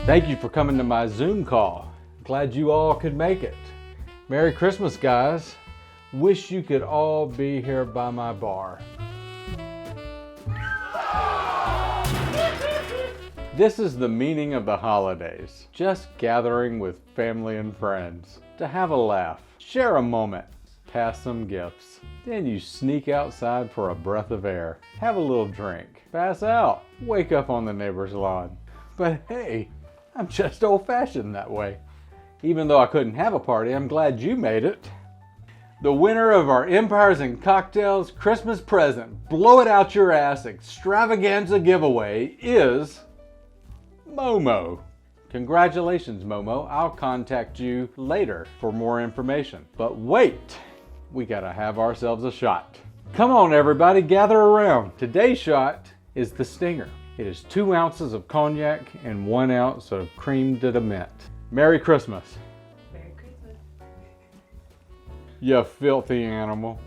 Thank you for coming to my Zoom call. Glad you all could make it. Merry Christmas, guys. Wish you could all be here by my bar. This is the meaning of the holidays. Just gathering with family and friends to have a laugh, share a moment, pass some gifts. Then you sneak outside for a breath of air, have a little drink, pass out, wake up on the neighbor's lawn. But hey, I'm just old-fashioned that way. Even though I couldn't have a party, I'm glad you made it. The winner of our Empires and Cocktails Christmas present, blow it out your ass extravaganza giveaway is Momo. Congratulations, Momo. I'll contact you later for more information. But wait, we gotta have ourselves a shot. Come on, everybody, gather around. Today's shot is the Stinger. It is 2 ounces of cognac and 1 ounce of creme de menthe. Merry Christmas. Merry Christmas. You filthy animal.